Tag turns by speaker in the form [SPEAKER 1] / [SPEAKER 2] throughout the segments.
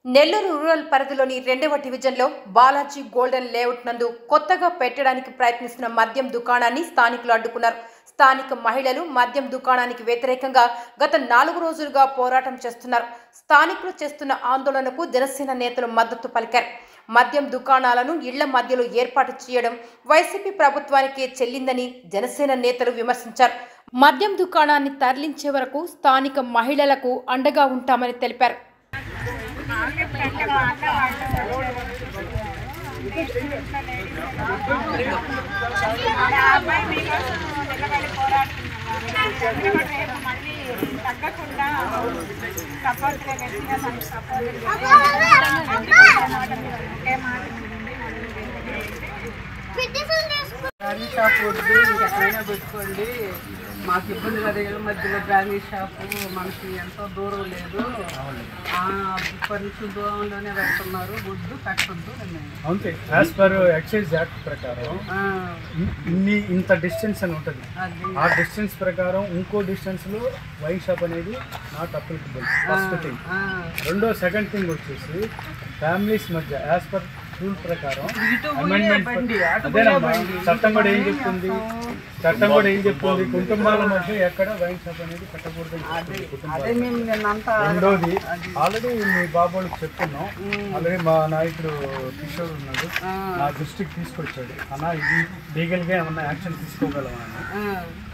[SPEAKER 1] Nellore rural పరిధిలోని 2వ డివిజన్లో బాలాజీ గోల్డెన్ లేఅవుట్ నందు కొత్తగా పెట్టడానికి ప్రయత్నిస్తున్న మద్యం దుకాణాన్ని స్థానికులు అడ్డుకున్నారు. స్థానిక మహిళలు మద్యం దుకాణానికి వ్యతిరేకంగా గత 4 రోజులుగా పోరాటం చేస్తున్నారు. స్థానికులు చేస్తున్న ఆందోళనకు జనసేన నేతలు మద్దతు పలికారు. మద్యం దుకాణాలను ఇళ్ల మధ్యలో ఏర్పాటు చేయడం వైసీపీ ప్రభుత్వానికే చెల్లిందని జనసేన నేతలు విమర్శించారు. మద్యం దుకాణాన్ని తరలించే వరకు స్థానిక మహిళలకు అండగా ఉంటామని తెలిపారు.
[SPEAKER 2] బ్రాండీ షాప్ వద్దు, ఇంకెక్కడైనా పెట్టుకోండి, మాకు ఇబ్బంది కదా, ఇళ్ళ మధ్యలో బ్రాండీ షాపు మనకి ఎంతో దూరం లేదు, పరిస్థితి దూరంలోనే పెడుతున్నారు, వద్దు పెట్టద్దు.
[SPEAKER 3] అంతే, యాజ్ పర్ ఎక్సైజ్ యాక్ట్ ప్రకారం ఇంత డిస్టెన్స్ అని ఉంటుంది. ఆ డిస్టెన్స్ ప్రకారం ఇంకో డిస్టెన్స్ లో వైన్ షాప్ అనేది not applicable. First thing. Second thing వచ్చేసి ఫ్యామిలీస్ మధ్య యాజ్ పర్ రూల్ ప్రకారం చట్టం కూడా ఏం చెప్తుంది, కుటుంబాల మధ్య ఎక్కడ వైన్ షాప్ అనేది పెట్టకూడదు. రెండోది, ఆల్రెడీ మీ బాబు వాళ్ళకి చెప్తున్నాం, ఆల్రెడీ మా నాయకుడు కిషోర్ ఉన్నాడు, నా దృష్టికి తీసుకొచ్చాడు, అన్న ఇది లీగల్గా ఏమన్నా యాక్షన్ తీసుకోగలమా అని.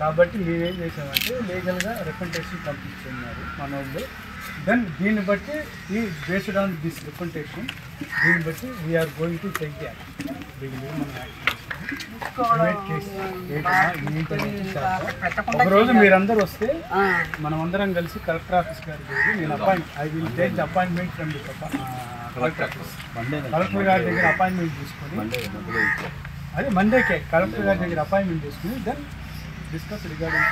[SPEAKER 3] కాబట్టి మేమేం చేసామంటే లీగల్గా రిప్రజెంటేషన్ పంపించున్నారు మన వాళ్ళు. దెన్ దీన్ని బట్టి ఈ బేస్డ్ ఆన్ దిస్ రిప్రజెంటేషన్, దీన్ని బట్టి we are going to take the action. ఒకరోజు మీరందరూ వస్తే మనం అందరం కలిసి కలెక్టర్ ఆఫీస్ గారికి నేను I will take the appointment from the collector office. Collector గారి దగ్గర అపాయింట్మెంట్ తీసుకొని అదే మండేకే కలెక్టర్ గారి దగ్గర అపాయింట్మెంట్ తీసుకుని దెన్ డిస్కస్ రిగార్డింగ్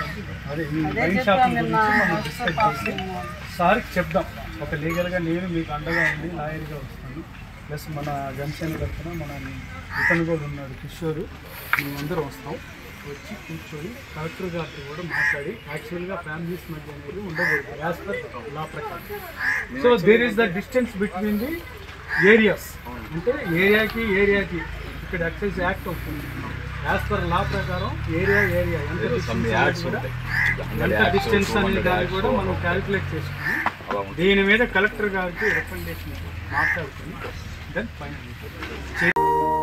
[SPEAKER 3] అదే ఈ వైన్ షాపింగ్ గురించి మనం డిస్కస్ చేసి సార్కి చెప్దాం. ఒక లీగల్గా నేను మీకు అండగా ఉండి లాయర్గా వస్తాను, ప్లస్ మన జనసేన తరఫున మన ఇతను కూడా ఉన్నాడు కిషోరు, మేమందరం వస్తాం. వచ్చి కూర్చొని కలెక్టర్ గారితో కూడా మాట్లాడి యాక్చువల్గా ఫ్యామిలీస్ మధ్య అనేది ఉండకూడదు యాజ్ పర్ లా ప్రకారం. So there is the distance between the areas, అంటే ఏరియాకి ఇక్కడ ఎక్సైజ్ యాక్ట్ అవుతుంది. యాజ్ పర్ లా ప్రకారం ఏరియా ఎంత డిస్టెన్స్ అనే దాన్ని కూడా మనం క్యాల్కులేట్ చేసుకుని దీని మీద కలెక్టర్ గారికి రికమెండేషన్ మాట్లాడుకుని దెన్ ఫైనల్.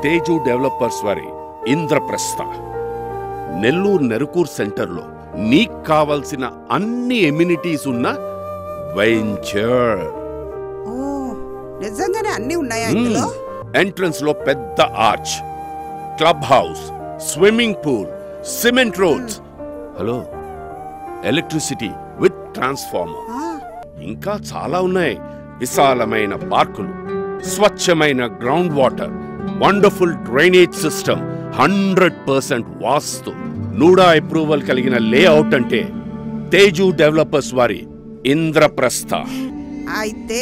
[SPEAKER 4] తేజు డెవలపర్స్ వారి ఇంద్రప్రస్థ నెల్లూరు నెరుకూర్ సెంటర్లో నీకు కావాల్సిన అన్ని ఎమ్యూనిటీస్ ఉన్న వెంచర్.
[SPEAKER 5] నిజంగానే అన్ని ఉన్నాయా ఇందులో?
[SPEAKER 4] ఎంట్రన్స్ లో పెద్ద arch, club house, swimming pool, cement roads, hello electricity with transformer, ఇంకా చాలా ఉన్నాయి. విశాలమైన పార్కులు, స్వచ్ఛమైన ground water, wonderful drainage system, 100% వాస్తు, నూడా అప్రూవల్ కలిగిన లేఅవుట్ అంటే తేజు డెవలపర్స్ వారి ఇంద్రప్రస్థ.
[SPEAKER 5] అయితే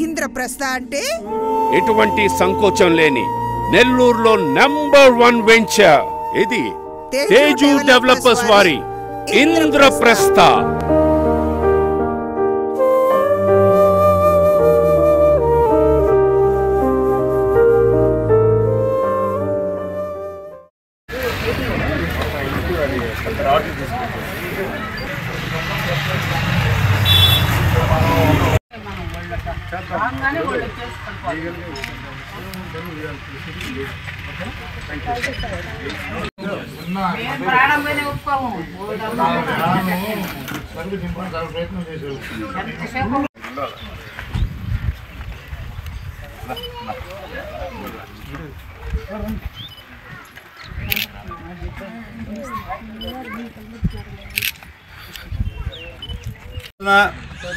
[SPEAKER 5] ఇంద్రప్రస్థ అంటే
[SPEAKER 4] ఎటువంటి సంకోచం లేని నెల్లూరులో నంబర్ 1 వెంచర్ ఇది తేజు డెవలపర్స్ వారి ఇంద్రప్రస్థ.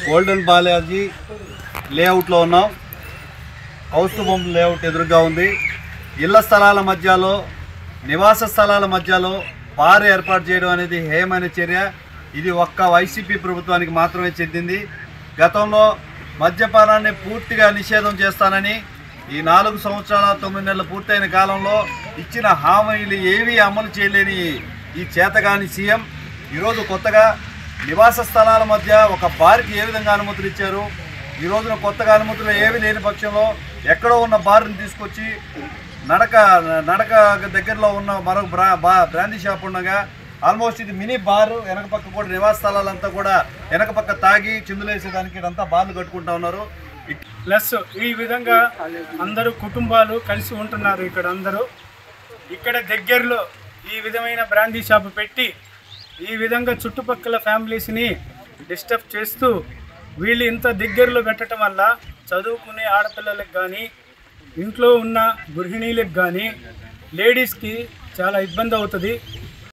[SPEAKER 6] గోల్డెన్ బాలాజీ లేఅవుట్లో ఉన్నాం. హౌస్ బొమ్మ లేఅవుట్ ఎదురుగా ఉంది. ఇళ్ల స్థలాల మధ్యలో, నివాస స్థలాల మధ్యలో బార్ ఏర్పాటు చేయడం అనేది హేయమైన చర్య. ఇది ఒక్క వైసీపీ ప్రభుత్వానికి మాత్రమే చెందింది. గతంలో మద్యపానాన్ని పూర్తిగా నిషేధం చేస్తానని ఈ 4 సంవత్సరాల 9 నెలలు పూర్తయిన కాలంలో ఇచ్చిన హామీలు ఏవీ అమలు చేయలేని ఈ చేతగాని సీఎం ఈరోజు కొత్తగా నివాస స్థలాల మధ్య ఒక బార్కి ఏ విధంగా అనుమతులు ఇచ్చారు, ఈ రోజున కొత్తగా అనుమతులు ఏమీ లేని పక్షంలో ఎక్కడో ఉన్న బార్ని తీసుకొచ్చి నడక దగ్గరలో ఉన్న మరొక బ్రాందీ షాప్ ఉండగా ఆల్మోస్ట్ ఇది మినీ బారు, వెనక పక్క కూడా నివాస స్థలాలంతా కూడా వెనక పక్క తాగి చిందులేసేదానికి ఇదంతా బార్లు కట్టుకుంటా ఉన్నారు.
[SPEAKER 3] ప్లస్ ఈ విధంగా అందరూ కుటుంబాలు కలిసి ఉంటున్నారు. ఇక్కడ దగ్గరలో ఈ విధమైన బ్రాందీ షాపు పెట్టి ఈ విధంగా చుట్టుపక్కల ఫ్యామిలీస్ని డిస్టర్బ్ చేస్తూ వీళ్ళు ఇంత దగ్గరలో పెట్టడం వల్ల చదువుకునే ఆడపిల్లలకు కానీ ఇంట్లో ఉన్న గృహిణీలకు కానీ లేడీస్కి చాలా ఇబ్బంది అవుతుంది.